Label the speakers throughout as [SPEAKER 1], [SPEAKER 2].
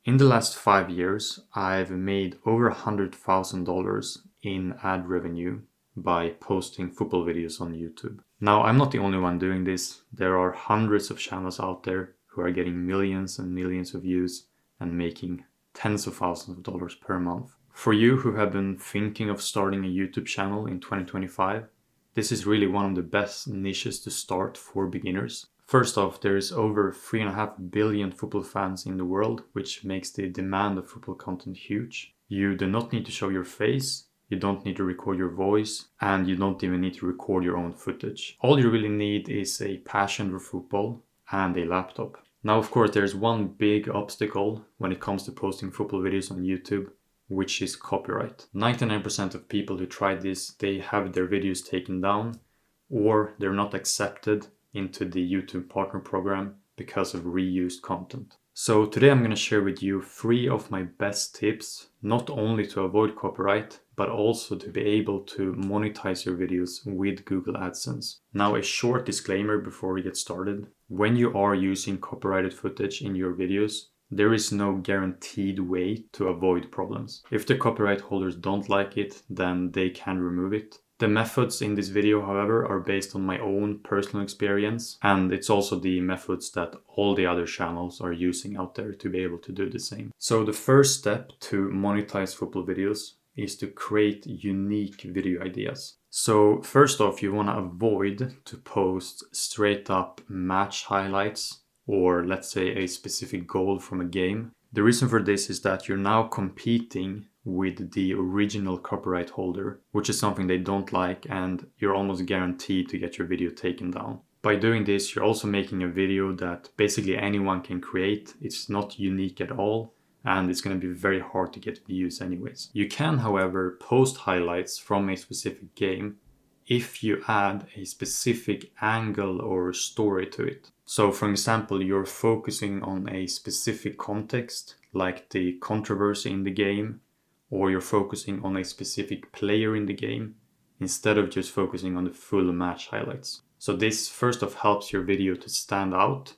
[SPEAKER 1] In the last 5 years, I've made over $100,000 in ad revenue by posting football videos on YouTube. Now, I'm not the only one doing this. There are hundreds of channels out there who are getting millions and millions of views and making tens of thousands of dollars per month. For you who have been thinking of starting a YouTube channel in 2025, this is really one of the best niches to start for beginners. First off, there is over 3.5 billion football fans in the world, which makes the demand of football content huge. You do not need to show your face, you don't need to record your voice, and you don't even need to record your own footage. All you really need is a passion for football and a laptop. Now, of course, there's one big obstacle when it comes to posting football videos on YouTube, which is copyright. 99% of people who try this, they have their videos taken down or they're not accepted into the YouTube partner program because of reused content. So today I'm going to share with you 3 of my best tips, not only to avoid copyright, but also to be able to monetize your videos with Google AdSense. Now, a short disclaimer before we get started. When you are using copyrighted footage in your videos, there is no guaranteed way to avoid problems. If the copyright holders don't like it, then they can remove it. The methods in this video, however, are based on my own personal experience, and it's also the methods that all the other channels are using out there to be able to do the same. So the first step to monetize football videos is to create unique video ideas. So first off, you want to avoid to post straight up match highlights or let's say a specific goal from a game. The reason for this is that you're now competing with the original copyright holder, which is something they don't like, and you're almost guaranteed to get your video taken down. By doing this, you're also making a video that basically anyone can create. It's not unique at all, and it's going to be very hard to get views anyways. You can, however, post highlights from a specific game if you add a specific angle or story to it. So for example, you're focusing on a specific context, like the controversy in the game, or you're focusing on a specific player in the game, instead of just focusing on the full match highlights. So this first off helps your video to stand out,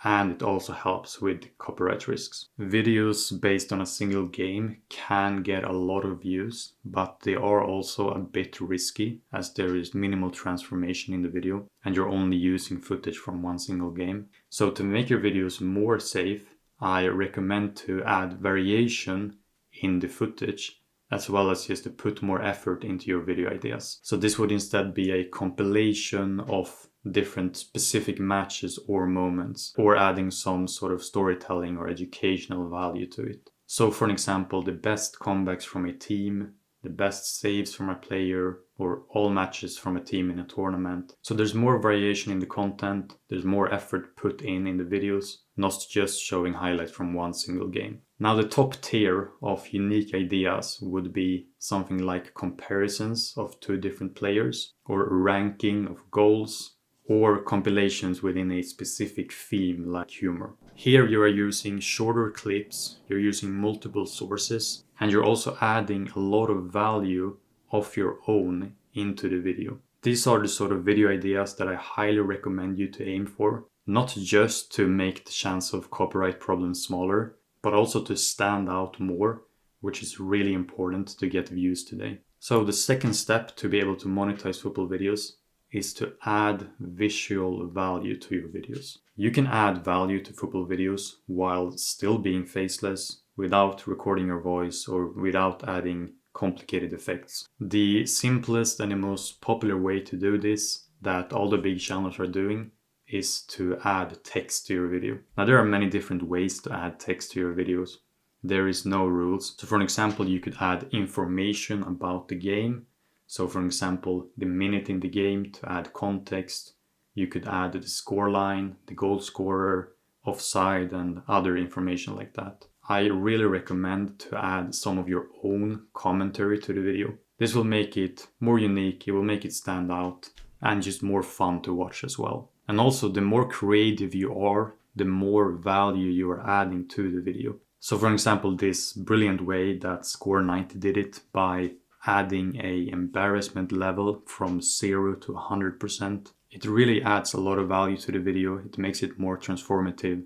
[SPEAKER 1] and it also helps with copyright risks. Videos based on a single game can get a lot of views, but they are also a bit risky as there is minimal transformation in the video and you're only using footage from one single game. So to make your videos more safe, I recommend to add variation in the footage, as well as just to put more effort into your video ideas. So this would instead be a compilation of different specific matches or moments, or adding some sort of storytelling or educational value to it. So for an example, the best comebacks from a team, the best saves from a player, or all matches from a team in a tournament. So there's more variation in the content, there's more effort put in the videos, not just showing highlights from one single game. Now the top tier of unique ideas would be something like comparisons of 2 different players, or ranking of goals, or compilations within a specific theme like humor. Here you are using shorter clips, you're using multiple sources, and you're also adding a lot of value of your own into the video. These are the sort of video ideas that I highly recommend you to aim for, not just to make the chance of copyright problems smaller, but also to stand out more, which is really important to get views today. So the second step to be able to monetize football videos is to add visual value to your videos. You can add value to football videos while still being faceless, without recording your voice or without adding complicated effects. The simplest and the most popular way to do this, that all the big channels are doing, is to add text to your video. Now there are many different ways to add text to your videos. There is no rules. So for an example, you could add information about the game. So for example, the minute in the game to add context. You could add the scoreline, the goal scorer, offside, and other information like that. I really recommend to add some of your own commentary to the video. This will make it more unique, it will make it stand out, and just more fun to watch as well. And also, the more creative you are, the more value you are adding to the video. So for example, this brilliant way that Score 90 did it by adding a embarrassment level from 0 to 100%. It really adds a lot of value to the video. It makes it more transformative,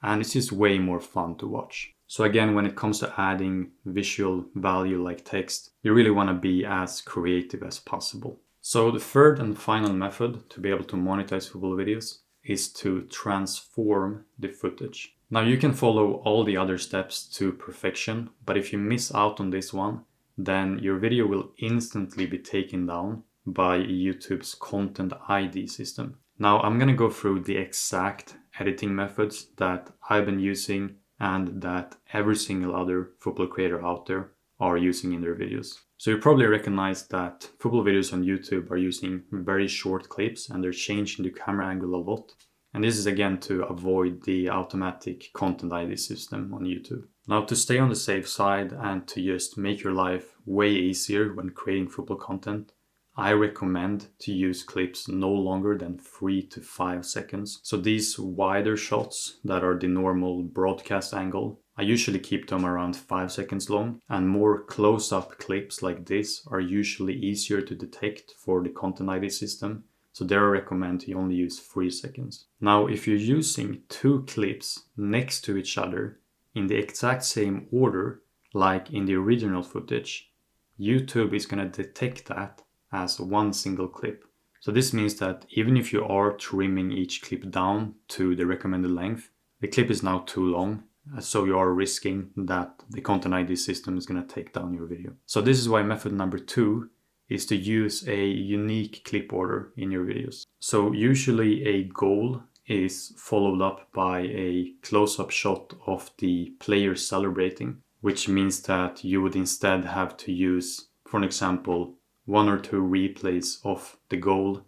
[SPEAKER 1] and it's just way more fun to watch. So again, when it comes to adding visual value like text, you really want to be as creative as possible. So the third and final method to be able to monetize football videos is to transform the footage. Now you can follow all the other steps to perfection, but if you miss out on this one, then your video will instantly be taken down by YouTube's Content ID system. Now I'm gonna go through the exact editing methods that I've been using and that every single other football creator out there are using in their videos. So you probably recognize that football videos on YouTube are using very short clips and they're changing the camera angle a lot. And this is again to avoid the automatic Content ID system on YouTube. Now to stay on the safe side and to just make your life way easier when creating football content, I recommend to use clips no longer than 3 to 5 seconds. So these wider shots that are the normal broadcast angle, I usually keep them around 5 seconds long, and more close-up clips like this are usually easier to detect for the Content ID system. So there I recommend you only use 3 seconds. Now if you're using 2 clips next to each other in the exact same order, like in the original footage, YouTube is going to detect that as one single clip. So this means that even if you are trimming each clip down to the recommended length, the clip is now too long, so you are risking that the Content ID system is going to take down your video. So this is why method number 2 is to use a unique clip order in your videos. So usually a goal is followed up by a close-up shot of the player celebrating, which means that you would instead have to use, for an example, 1 or 2 replays of the goal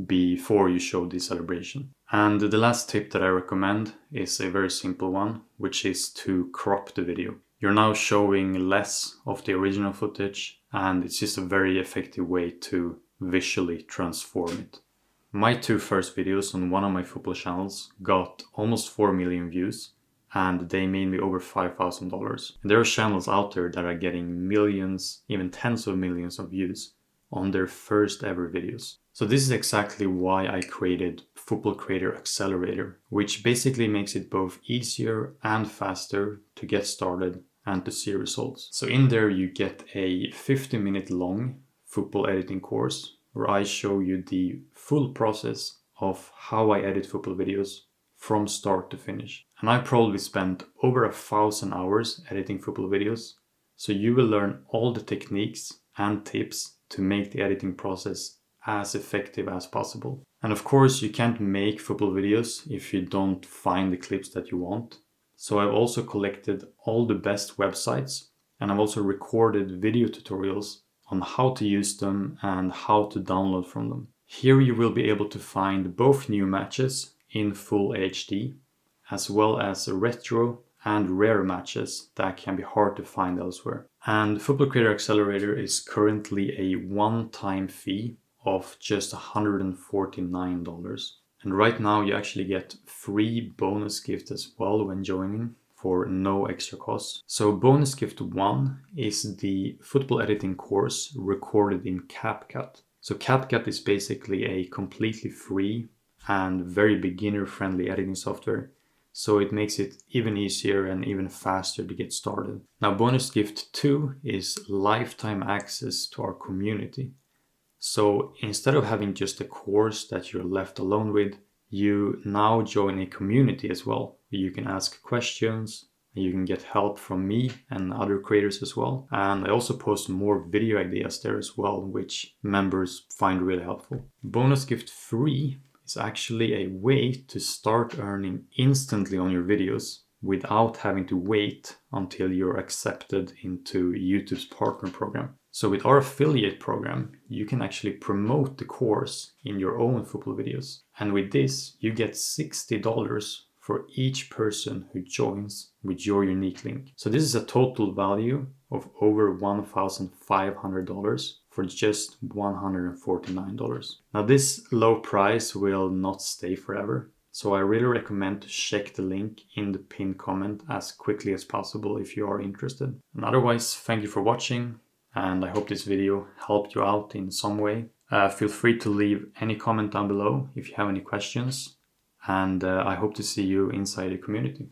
[SPEAKER 1] before you show the celebration. And the last tip that I recommend is a very simple one, which is to crop the video. You're now showing less of the original footage, and it's just a very effective way to visually transform it. My 2 first videos on one of my football channels got almost 4 million views, and they made me over $5,000. And there are channels out there that are getting millions, even tens of millions of views on their first ever videos. So this is exactly why I created Football Creator Accelerator, which basically makes it both easier and faster to get started and to see results. So in there you get a 50-minute long football editing course where I show you the full process of how I edit football videos from start to finish. And I probably spent over 1,000 hours editing football videos. So you will learn all the techniques and tips to make the editing process as effective as possible. And of course, you can't make football videos if you don't find the clips that you want. So I've also collected all the best websites, and I've also recorded video tutorials on how to use them and how to download from them. Here you will be able to find both new matches in full HD, as well as retro and rare matches that can be hard to find elsewhere. And Football Creator Accelerator is currently a one-time fee of just $149. And right now you actually get free bonus gift as well when joining for no extra cost. So bonus gift 1 is the football editing course recorded in CapCut. So CapCut is basically a completely free and very beginner-friendly editing software. So it makes it even easier and even faster to get started. Now bonus gift 2 is lifetime access to our community. So instead of having just a course that you're left alone with, you now join a community as well. You can ask questions, you can get help from me and other creators as well. And I also post more video ideas there as well, which members find really helpful. Bonus gift 3 is actually a way to start earning instantly on your videos without having to wait until you're accepted into YouTube's partner program. So with our affiliate program, you can actually promote the course in your own football videos. And with this, you get $60 for each person who joins with your unique link. So this is a total value of over $1,500 for just $149. Now this low price will not stay forever. So I really recommend to check the link in the pinned comment as quickly as possible if you are interested. And otherwise, thank you for watching. And I hope this video helped you out in some way. Feel free to leave any comment down below if you have any questions. And I hope to see you inside the community.